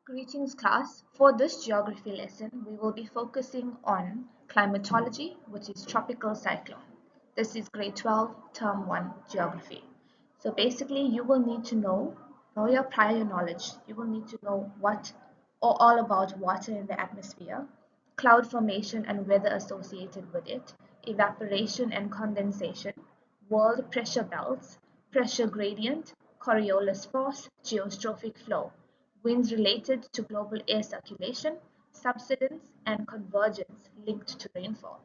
Greetings class. For this geography lesson, we will be focusing on climatology, which is tropical cyclone. This is grade 12, term 1 geography. So basically you will need to know your prior knowledge. You will need to know what or all about water in the atmosphere, cloud formation and weather associated with it, evaporation and condensation, world pressure belts, pressure gradient, Coriolis force, geostrophic flow, winds related to global air circulation, subsidence, and convergence linked to rainfall.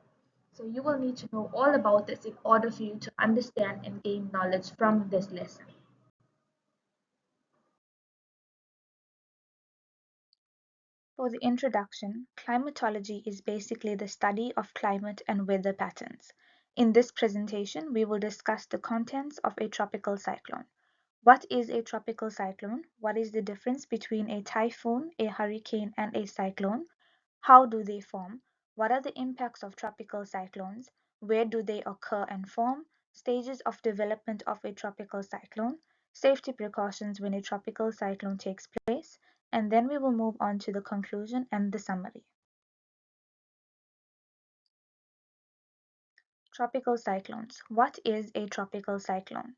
So you will need to know all about this in order for you to understand and gain knowledge from this lesson. For the introduction, climatology is basically the study of climate and weather patterns. In this presentation, we will discuss the contents of a tropical cyclone. What is a tropical cyclone? What is the difference between a typhoon, a hurricane, and a cyclone? How do they form? What are the impacts of tropical cyclones? Where do they occur and form? Stages of development of a tropical cyclone, safety precautions when a tropical cyclone takes place, and then we will move on to the conclusion and the summary. Tropical cyclones. What is a tropical cyclone?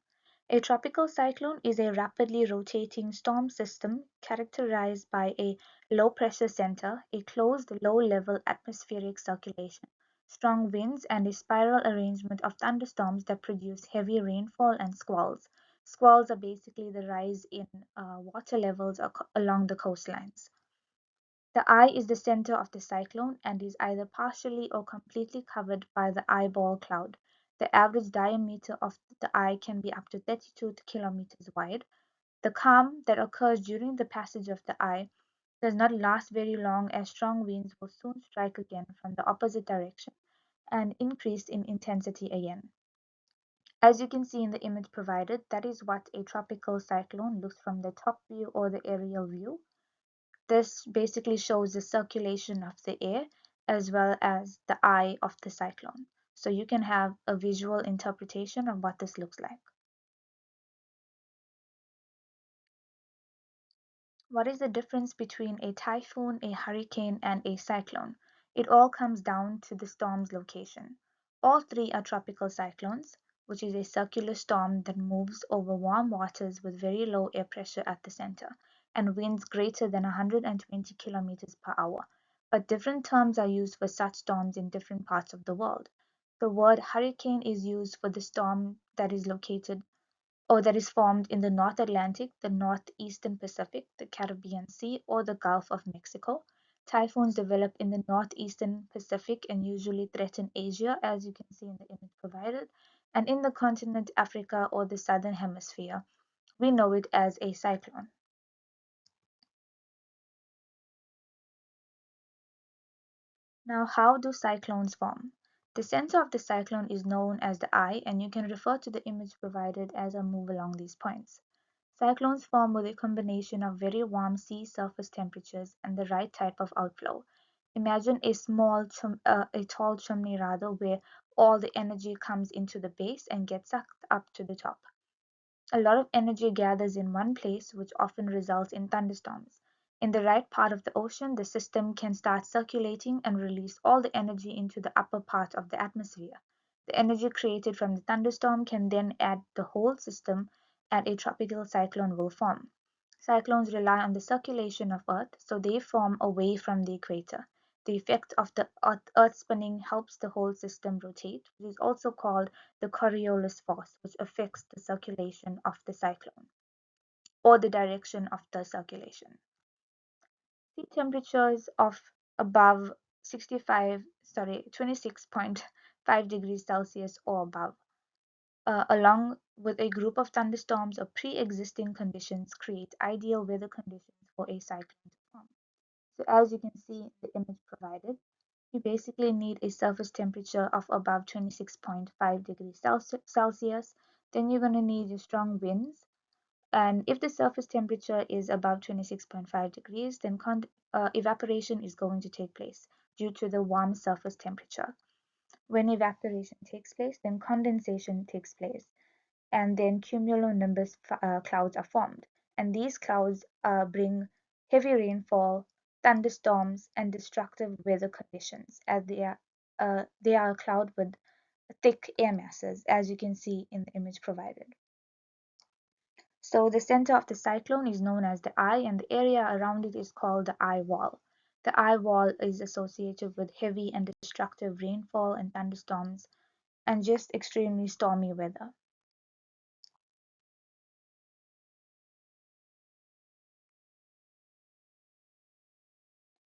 A tropical cyclone is a rapidly rotating storm system characterized by a low pressure center, a closed low level atmospheric circulation, strong winds, and a spiral arrangement of thunderstorms that produce heavy rainfall and squalls. Squalls are basically the rise in water levels along the coastlines. The eye is the center of the cyclone and is either partially or completely covered by the eyeball cloud. The average diameter of the eye can be up to 32 kilometers wide. The calm that occurs during the passage of the eye does not last very long as strong winds will soon strike again from the opposite direction and increase in intensity again. As you can see in the image provided, that is what a tropical cyclone looks from the top view or the aerial view. This basically shows the circulation of the air as well as the eye of the cyclone. So you can have a visual interpretation of what this looks like. What is the difference between a typhoon, a hurricane, and a cyclone? It all comes down to the storm's location. All three are tropical cyclones, which is a circular storm that moves over warm waters with very low air pressure at the center and winds greater than 120 kilometers per hour. But different terms are used for such storms in different parts of the world. The word hurricane is used for the storm that is located or that is formed in the North Atlantic, the Northeastern Pacific, the Caribbean Sea, or the Gulf of Mexico. Typhoons develop in the Northeastern Pacific and usually threaten Asia, as you can see in the image provided, and in the continent Africa or the Southern Hemisphere. We know it as a cyclone. Now, how do cyclones form? The center of the cyclone is known as the eye, and you can refer to the image provided as I move along these points. Cyclones form with a combination of very warm sea surface temperatures and the right type of outflow. Imagine a tall chimney rather, where all the energy comes into the base and gets sucked up to the top. A lot of energy gathers in one place, which often results in thunderstorms. In the right part of the ocean, the system can start circulating and release all the energy into the upper part of the atmosphere. The energy created from the thunderstorm can then add the whole system, and a tropical cyclone will form. Cyclones rely on the circulation of Earth, so they form away from the equator. The effect of the Earth spinning helps the whole system rotate, which is also called the Coriolis force, which affects the circulation of the cyclone or the direction of the circulation. Sea temperatures of above 26.5 degrees Celsius or above, along with a group of thunderstorms or pre-existing conditions, create ideal weather conditions for a cyclone to form. So as you can see in the image provided, you basically need a surface temperature of above 26.5 degrees Celsius. Then you're going to need your strong winds. And if the surface temperature is above 26.5 degrees, then evaporation is going to take place due to the warm surface temperature. When evaporation takes place, then condensation takes place, and then cumulonimbus clouds are formed. And these clouds bring heavy rainfall, thunderstorms, and destructive weather conditions, as they are a cloud with thick air masses, as you can see in the image provided. So the center of the cyclone is known as the eye, and the area around it is called the eye wall. The eye wall is associated with heavy and destructive rainfall and thunderstorms, and just extremely stormy weather.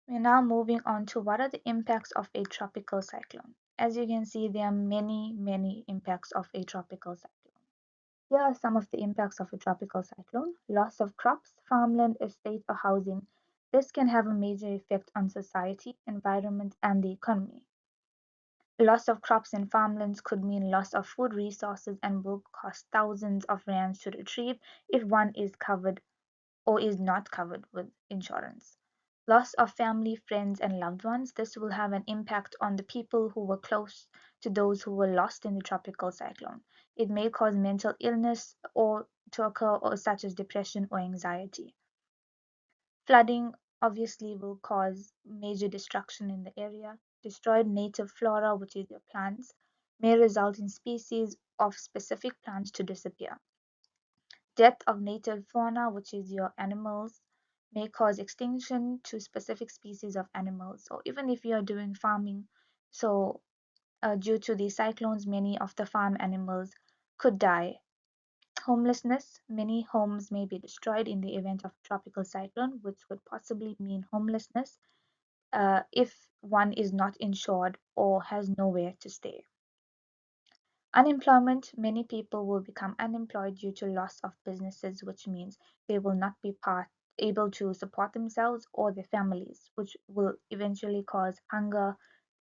We're now moving on to what are the impacts of a tropical cyclone. As you can see, there are many, many impacts of a tropical cyclone. Here are some of the impacts of a tropical cyclone: loss of crops, farmland, estate, or housing. This can have a major effect on society, environment, and the economy. Loss of crops and farmlands could mean loss of food resources and will cost thousands of rands to retrieve if one is covered or is not covered with insurance. Loss of family, friends, and loved ones. This will have an impact on the people who were close to those who were lost in the tropical cyclone. It may cause mental illness or to occur, or such as depression or anxiety. Flooding obviously will cause major destruction in the area. Destroyed native flora, which is your plants, may result in species of specific plants to disappear. Death of native fauna, which is your animals, may cause extinction to specific species of animals. So even if you are doing farming, so due to these cyclones, many of the farm animals could die. Homelessness, many homes may be destroyed in the event of a tropical cyclone, which would possibly mean homelessness if one is not insured or has nowhere to stay. Unemployment, many people will become unemployed due to loss of businesses, which means they will not be able to support themselves or their families, which will eventually cause hunger,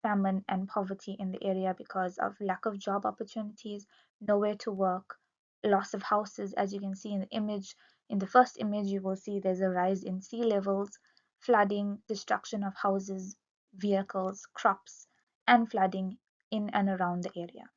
famine, and poverty in the area because of lack of job opportunities, nowhere to work, loss of houses. As you can see in the image, in the first image, you will see there's a rise in sea levels, flooding, destruction of houses, vehicles, crops, and flooding in and around the area.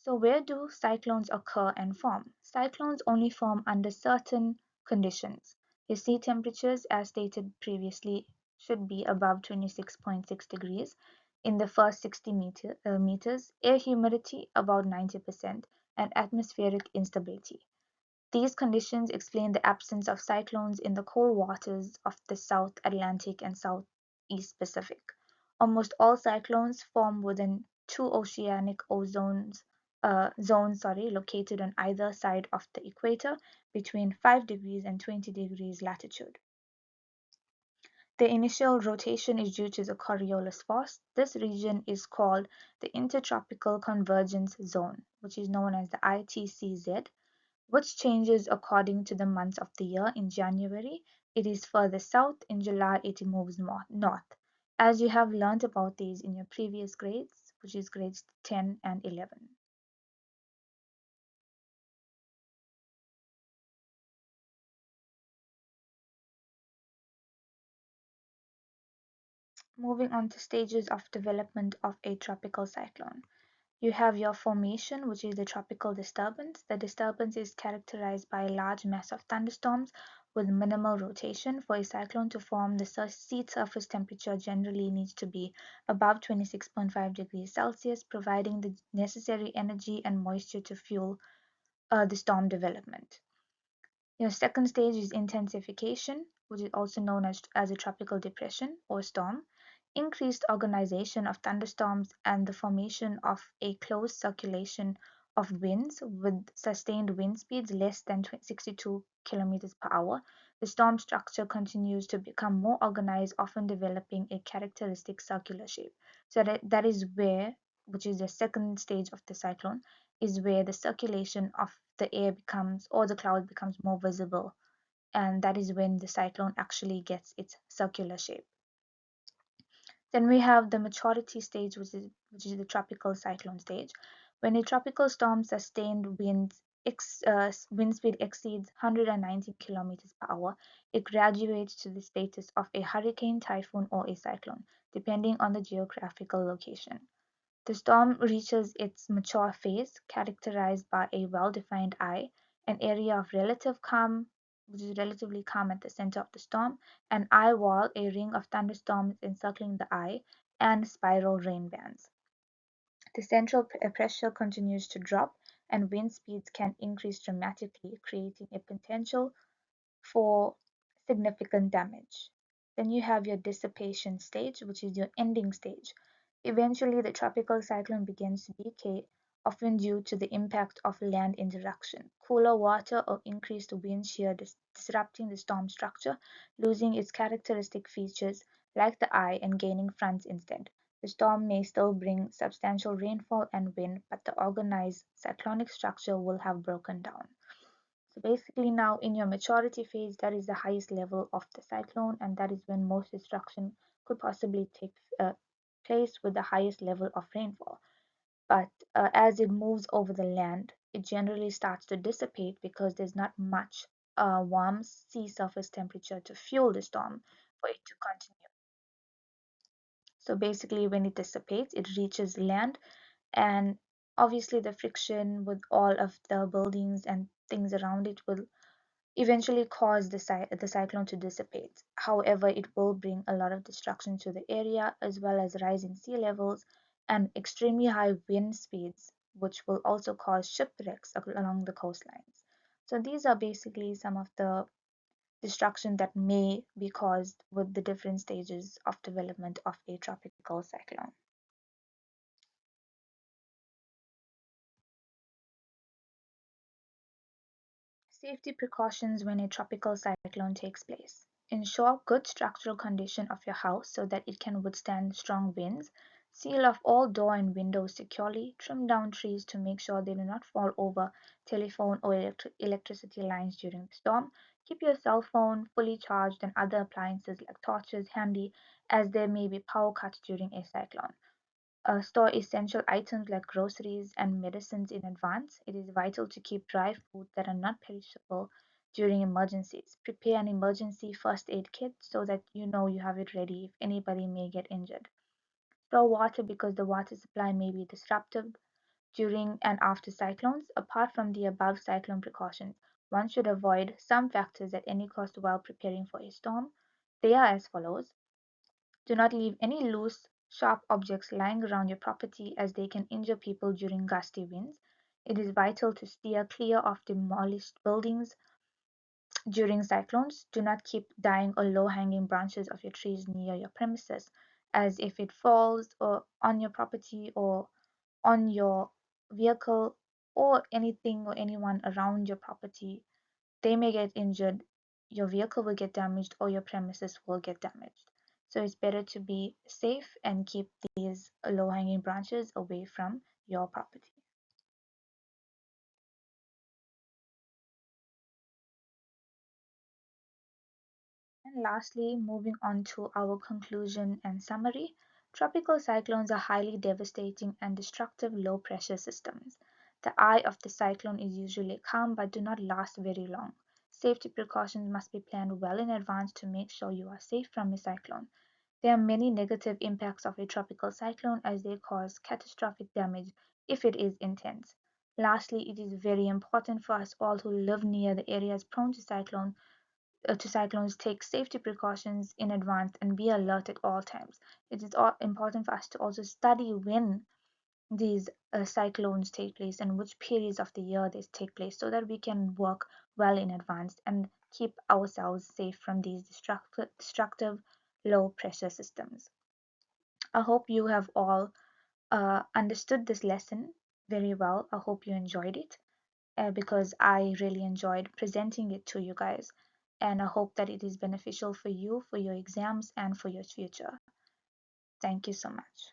So where do cyclones occur and form? Cyclones only form under certain conditions. Your sea temperatures, as stated previously, should be above 26.6 degrees in the first 60 meters, air humidity about 90%, and atmospheric instability. These conditions explain the absence of cyclones in the cold waters of the South Atlantic and Southeast Pacific. Almost all cyclones form within two oceanic zones located on either side of the equator between 5 degrees and 20 degrees latitude. The initial rotation is due to the Coriolis force. This region is called the Intertropical Convergence Zone, which is known as the ITCZ, which changes according to the months of the year. In January, it is further south. In July, it moves north. As you have learned about these in your previous grades, which is grades 10 and 11. Moving on to stages of development of a tropical cyclone. You have your formation, which is the tropical disturbance. The disturbance is characterized by a large mass of thunderstorms with minimal rotation. For a cyclone to form, the sea surface temperature generally needs to be above 26.5 degrees Celsius, providing the necessary energy and moisture to fuel the storm development. Your second stage is intensification, which is also known as a tropical depression or storm. Increased organization of thunderstorms and the formation of a closed circulation of winds with sustained wind speeds less than 62 kilometers per hour. The storm structure continues to become more organized, often developing a characteristic circular shape. So that is where, which is the second stage of the cyclone, is where the circulation of the air becomes, or the cloud becomes, more visible, and that is when the cyclone actually gets its circular shape. Then we have the maturity stage, which is the tropical cyclone stage. When a tropical storm sustained wind speed exceeds 190 kilometers per hour, it graduates to the status of a hurricane, typhoon, or a cyclone, depending on the geographical location. The storm reaches its mature phase, characterized by a well-defined eye, an area of relative calm, which is relatively calm at the center of the storm, an eye wall, a ring of thunderstorms encircling the eye, and spiral rain bands. The central pressure continues to drop, and wind speeds can increase dramatically, creating a potential for significant damage. Then you have your dissipation stage, which is your ending stage. Eventually, the tropical cyclone begins to decay, often due to the impact of land interaction, cooler water, or increased wind shear disrupting the storm structure, losing its characteristic features like the eye and gaining fronts instead. The storm may still bring substantial rainfall and wind, but the organized cyclonic structure will have broken down. So basically now in your maturity phase, that is the highest level of the cyclone, and that is when most destruction could possibly take place with the highest level of rainfall. But as it moves over the land, it generally starts to dissipate because there's not much warm sea surface temperature to fuel the storm for it to continue. So basically, when it dissipates, it reaches land, and obviously the friction with all of the buildings and things around it will eventually cause the cyclone to dissipate. However, it will bring a lot of destruction to the area as well as rising sea levels and extremely high wind speeds, which will also cause shipwrecks along the coastlines. So these are basically some of the destruction that may be caused with the different stages of development of a tropical cyclone. Safety precautions when a tropical cyclone takes place. Ensure good structural condition of your house so that it can withstand strong winds. Seal off all door and windows securely. Trim down trees to make sure they do not fall over telephone or electricity lines during the storm. Keep your cell phone fully charged and other appliances like torches handy, as there may be power cuts during a cyclone. Store essential items like groceries and medicines in advance. It is vital to keep dry foods that are not perishable during emergencies. Prepare an emergency first aid kit so that you know you have it ready if anybody may get injured. Store water because the water supply may be disrupted during and after cyclones. Apart from the above cyclone precautions, one should avoid some factors at any cost while preparing for a storm. They are as follows: do not leave any loose, sharp objects lying around your property as they can injure people during gusty winds. It is vital to steer clear of demolished buildings during cyclones. Do not keep dying or low hanging branches of your trees near your premises, as if it falls or on your property or on your vehicle or anything or anyone around your property, they may get injured, your vehicle will get damaged, or your premises will get damaged. So it's better to be safe and keep these low hanging branches away from your property. And lastly, moving on to our conclusion and summary, tropical cyclones are highly devastating and destructive low pressure systems. The eye of the cyclone is usually calm but do not last very long. Safety precautions must be planned well in advance to make sure you are safe from a cyclone. There are many negative impacts of a tropical cyclone as they cause catastrophic damage if it is intense. Lastly, it is very important for us all who live near the areas prone to cyclones take safety precautions in advance and be alert at all times. It is important for us to also study when these cyclones take place and which periods of the year they take place so that we can work well in advance and keep ourselves safe from these destructive low pressure systems. I hope you have all understood this lesson very well. I hope you enjoyed it because I really enjoyed presenting it to you guys. And I hope that it is beneficial for you, for your exams, and for your future. Thank you so much.